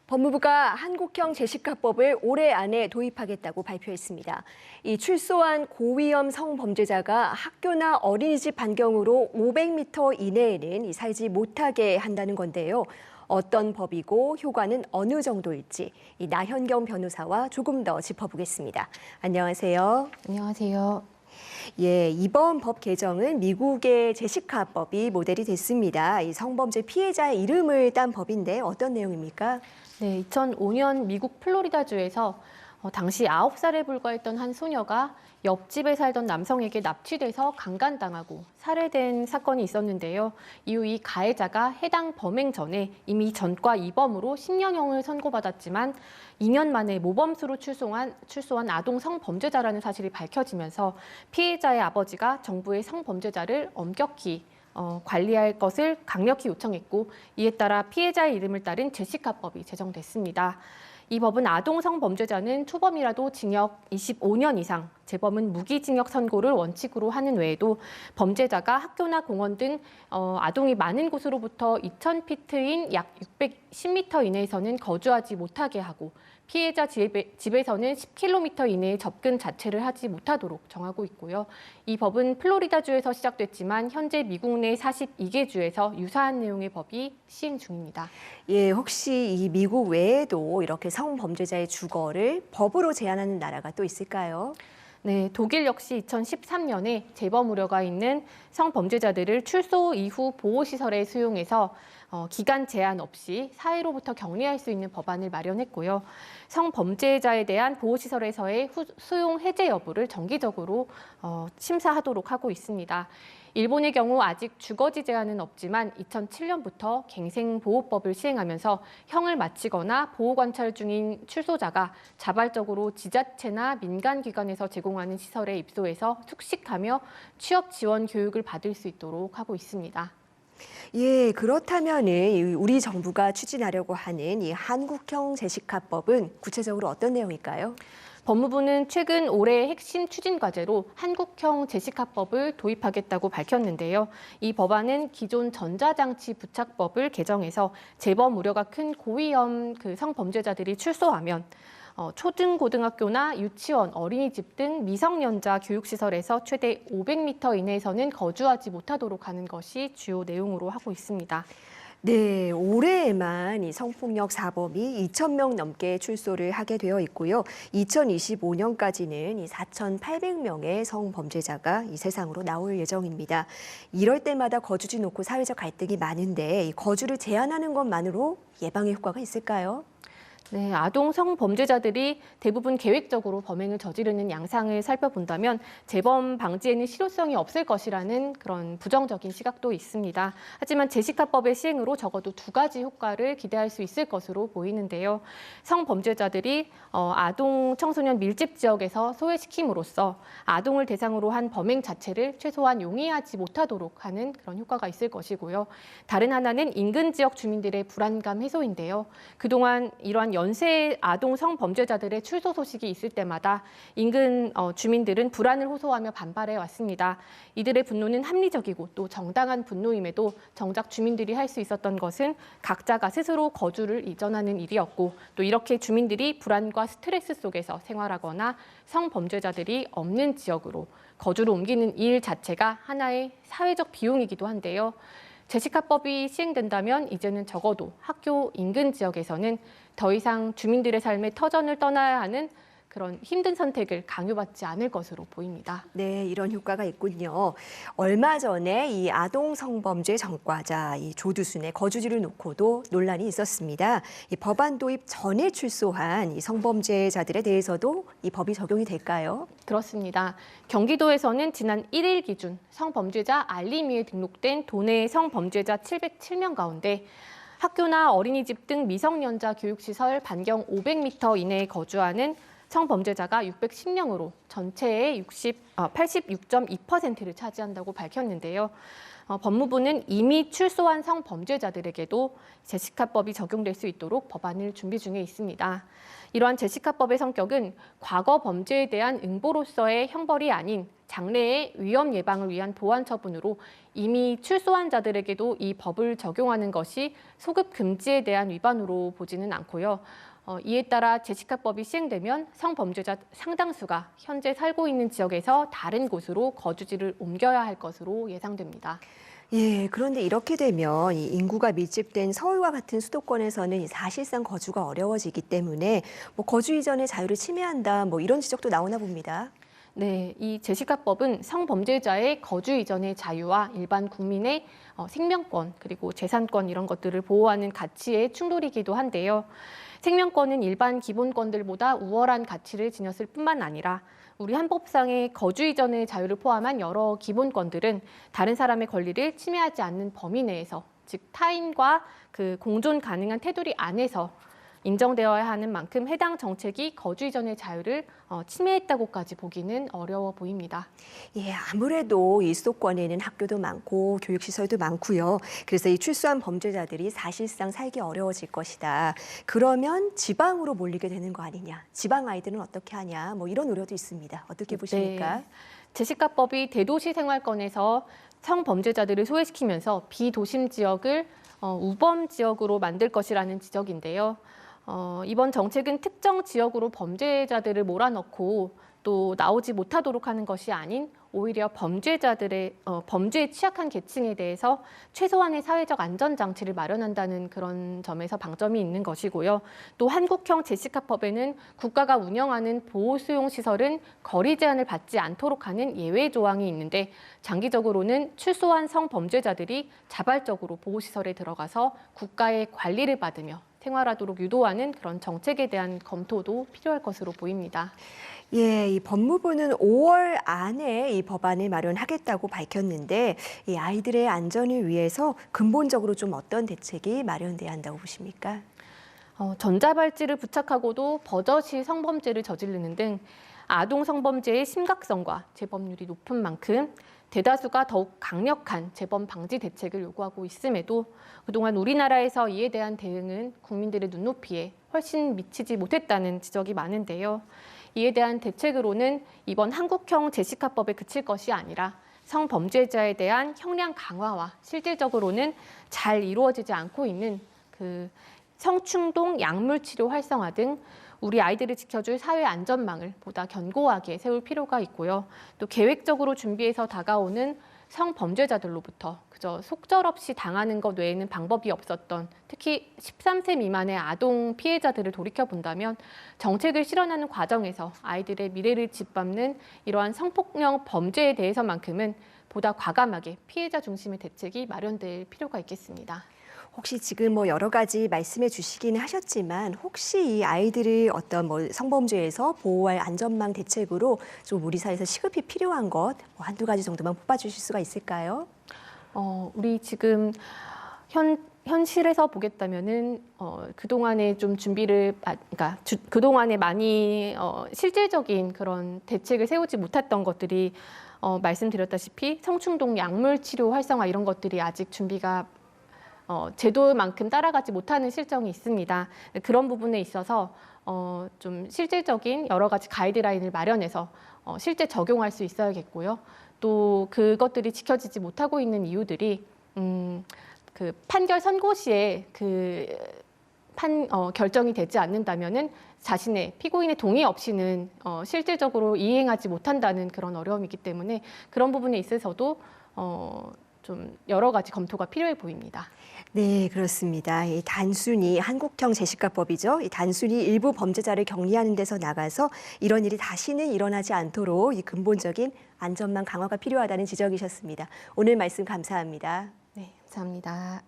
법무부가 한국형 제시카법을 올해 안에 도입하겠다고 발표했습니다. 이 출소한 고위험 성범죄자가 학교나 어린이집 반경으로 500m 이내에는 살지 못하게 한다는 건데요. 어떤 법이고 효과는 어느 정도일지 이 나현경 변호사와 조금 더 짚어보겠습니다. 안녕하세요. 안녕하세요. 예, 이번 법 개정은 미국의 제시카법이 모델이 됐습니다. 이 성범죄 피해자의 이름을 딴 법인데 어떤 내용입니까? 네, 2005년 미국 플로리다주에서 당시 9살에 불과했던 한 소녀가 옆집에 살던 남성에게 납치돼서 강간당하고 살해된 사건이 있었는데요. 이후 이 가해자가 해당 범행 전에 이미 전과 2범으로 10년형을 선고받았지만 2년 만에 모범수로 출소한 아동 성범죄자라는 사실이 밝혀지면서 피해자의 아버지가 정부의 성범죄자를 엄격히 관리할 것을 강력히 요청했고, 이에 따라 피해자의 이름을 따른 제시카법이 제정됐습니다. 이 법은 아동 성범죄자는 초범이라도 징역 25년 이상, 재범은 무기징역 선고를 원칙으로 하는 외에도 범죄자가 학교나 공원 등 아동이 많은 곳으로부터 2,000피트인 약 610m 이내에서는 거주하지 못하게 하고, 피해자 집에서는 10km 이내에 접근 자체를 하지 못하도록 정하고 있고요. 이 법은 플로리다주에서 시작됐지만 현재 미국 내 42개 주에서 유사한 내용의 법이 시행 중입니다. 예, 혹시 이 미국 외에도 이렇게 성범죄자의 주거를 법으로 제한하는 나라가 또 있을까요? 네, 독일 역시 2013년에 재범 우려가 있는 성범죄자들을 출소 이후 보호시설에 수용해서 기간 제한 없이 사회로부터 격리할 수 있는 법안을 마련했고요. 성범죄자에 대한 보호시설에서의 수용 해제 여부를 정기적으로 심사하도록 하고 있습니다. 일본의 경우 아직 주거지 제한은 없지만 2007년부터 갱생보호법을 시행하면서 형을 마치거나 보호관찰 중인 출소자가 자발적으로 지자체나 민간기관에서 제공하는 시설에 입소해서 숙식하며 취업 지원 교육을 받을 수 있도록 하고 있습니다. 예, 그렇다면은 우리 정부가 추진하려고 하는 이 한국형 제시카법은 구체적으로 어떤 내용일까요? 법무부는 최근 올해 핵심 추진 과제로 한국형 제시카법을 도입하겠다고 밝혔는데요. 이 법안은 기존 전자장치 부착법을 개정해서 재범 우려가 큰 고위험 성범죄자들이 출소하면 초등고등학교나 유치원, 어린이집 등 미성년자 교육시설에서 최대 500m 이내에서는 거주하지 못하도록 하는 것이 주요 내용으로 하고 있습니다. 네, 올해에만 이 성폭력 사범이 2,000명 넘게 출소를 하게 되어 있고요. 2025년까지는 이 4,800명의 성범죄자가 이 세상으로 나올 예정입니다. 이럴 때마다 거주지 놓고 사회적 갈등이 많은데 이 거주를 제한하는 것만으로 예방의 효과가 있을까요? 네, 아동 성범죄자들이 대부분 계획적으로 범행을 저지르는 양상을 살펴본다면 재범 방지에는 실효성이 없을 것이라는 그런 부정적인 시각도 있습니다. 하지만 제시카법의 시행으로 적어도 두 가지 효과를 기대할 수 있을 것으로 보이는데요. 성범죄자들이 아동 청소년 밀집 지역에서 소외시킴으로써 아동을 대상으로 한 범행 자체를 최소한 용이하지 못하도록 하는 그런 효과가 있을 것이고요. 다른 하나는 인근 지역 주민들의 불안감 해소인데요. 그동안 이러한 연쇄 아동 성범죄자들의 출소 소식이 있을 때마다 인근 주민들은 불안을 호소하며 반발해 왔습니다. 이들의 분노는 합리적이고 또 정당한 분노임에도 정작 주민들이 할 수 있었던 것은 각자가 스스로 거주를 이전하는 일이었고, 또 이렇게 주민들이 불안과 스트레스 속에서 생활하거나 성범죄자들이 없는 지역으로 거주를 옮기는 일 자체가 하나의 사회적 비용이기도 한데요. 제시카법이 시행된다면 이제는 적어도 학교 인근 지역에서는 더 이상 주민들의 삶의 터전을 떠나야 하는 그런 힘든 선택을 강요받지 않을 것으로 보입니다. 네, 이런 효과가 있군요. 얼마 전에 이 아동 성범죄 전과자 이 조두순의 거주지를 놓고도 논란이 있었습니다. 이 법안 도입 전에 출소한 이 성범죄자들에 대해서도 이 법이 적용이 될까요? 그렇습니다. 경기도에서는 지난 1일 기준 성범죄자 알림위에 등록된 도내 성범죄자 707명 가운데 학교나 어린이집 등 미성년자 교육시설 반경 500m 이내에 거주하는 성범죄자가 610명으로 전체의 86.2%를 차지한다고 밝혔는데요. 법무부는 이미 출소한 성범죄자들에게도 제시카법이 적용될 수 있도록 법안을 준비 중에 있습니다. 이러한 제시카법의 성격은 과거 범죄에 대한 응보로서의 형벌이 아닌 장래의 위험 예방을 위한 보완 처분으로 이미 출소한 자들에게도 이 법을 적용하는 것이 소급 금지에 대한 위반으로 보지는 않고요. 이에 따라 제시카법이 시행되면 성범죄자 상당수가 현재 살고 있는 지역에서 다른 곳으로 거주지를 옮겨야 할 것으로 예상됩니다. 예, 그런데 이렇게 되면 이 인구가 밀집된 서울과 같은 수도권에서는 사실상 거주가 어려워지기 때문에 뭐 거주 이전의 자유를 침해한다, 뭐 이런 지적도 나오나 봅니다. 네, 이 제시카법은 성범죄자의 거주 이전의 자유와 일반 국민의 생명권 그리고 재산권 이런 것들을 보호하는 가치의 충돌이기도 한데요. 생명권은 일반 기본권들보다 우월한 가치를 지녔을 뿐만 아니라 우리 헌법상의 거주 이전의 자유를 포함한 여러 기본권들은 다른 사람의 권리를 침해하지 않는 범위 내에서, 즉 타인과 그 공존 가능한 테두리 안에서 인정되어야 하는 만큼 해당 정책이 거주 이전의 자유를 침해했다고까지 보기는 어려워 보입니다. 예, 아무래도 이 수도권에는 학교도 많고 교육시설도 많고요. 그래서 이 출소한 범죄자들이 사실상 살기 어려워질 것이다. 그러면 지방으로 몰리게 되는 거 아니냐. 지방 아이들은 어떻게 하냐. 뭐 이런 우려도 있습니다. 어떻게 보십니까? 네. 제시카법이 대도시 생활권에서 성범죄자들을 소외시키면서 비도심 지역을 우범 지역으로 만들 것이라는 지적인데요. 이번 정책은 특정 지역으로 범죄자들을 몰아넣고 또 나오지 못하도록 하는 것이 아닌 오히려 범죄자들의 범죄에 취약한 계층에 대해서 최소한의 사회적 안전장치를 마련한다는 그런 점에서 방점이 있는 것이고요. 또 한국형 제시카법에는 국가가 운영하는 보호수용시설은 거리 제한을 받지 않도록 하는 예외 조항이 있는데 장기적으로는 출소한 성범죄자들이 자발적으로 보호시설에 들어가서 국가의 관리를 받으며 생활하도록 유도하는 그런 정책에 대한 검토도 필요할 것으로 보입니다. 예, 이 법무부는 5월 안에 이 법안을 마련하겠다고 밝혔는데 이 아이들의 안전을 위해서 근본적으로 좀 어떤 대책이 마련돼야 한다고 보십니까? 전자발찌를 부착하고도 버젓이 성범죄를 저지르는 등 아동 성범죄의 심각성과 재범률이 높은 만큼 대다수가 더욱 강력한 재범 방지 대책을 요구하고 있음에도 그동안 우리나라에서 이에 대한 대응은 국민들의 눈높이에 훨씬 미치지 못했다는 지적이 많은데요. 이에 대한 대책으로는 이번 한국형 제시카법에 그칠 것이 아니라 성범죄자에 대한 형량 강화와 실질적으로는 잘 이루어지지 않고 있는 그 성충동 약물치료 활성화 등 우리 아이들을 지켜줄 사회 안전망을 보다 견고하게 세울 필요가 있고요. 또 계획적으로 준비해서 다가오는 성범죄자들로부터 그저 속절없이 당하는 것 외에는 방법이 없었던 특히 13세 미만의 아동 피해자들을 돌이켜본다면 정책을 실현하는 과정에서 아이들의 미래를 짓밟는 이러한 성폭력 범죄에 대해서만큼은 보다 과감하게 피해자 중심의 대책이 마련될 필요가 있겠습니다. 혹시 지금 뭐 여러 가지 말씀해 주시기는 하셨지만 혹시 이 아이들을 어떤 뭐 성범죄에서 보호할 안전망 대책으로 좀 우리 사회에서 시급히 필요한 것 뭐 한두 가지 정도만 뽑아주실 수가 있을까요? 우리 지금 현실에서 보겠다면은 그동안에 좀 준비를 그러니까 그동안에 많이 실질적인 그런 대책을 세우지 못했던 것들이 말씀드렸다시피 성충동 약물 치료 활성화 이런 것들이 아직 준비가 제도만큼 따라가지 못하는 실정이 있습니다. 그런 부분에 있어서 좀 실질적인 여러 가지 가이드라인을 마련해서 실제 적용할 수 있어야겠고요. 또 그것들이 지켜지지 못하고 있는 이유들이 그 판결 선고 시에 결정이 되지 않는다면은 자신의 피고인의 동의 없이는 실질적으로 이행하지 못한다는 그런 어려움이 있기 때문에 그런 부분에 있어서도 좀 여러 가지 검토가 필요해 보입니다. 네, 그렇습니다. 이 단순히 한국형 제시카법이죠. 이 단순히 일부 범죄자를 격리하는 데서 나가서 이런 일이 다시는 일어나지 않도록 이 근본적인 안전망 강화가 필요하다는 지적이셨습니다. 오늘 말씀 감사합니다. 네, 감사합니다.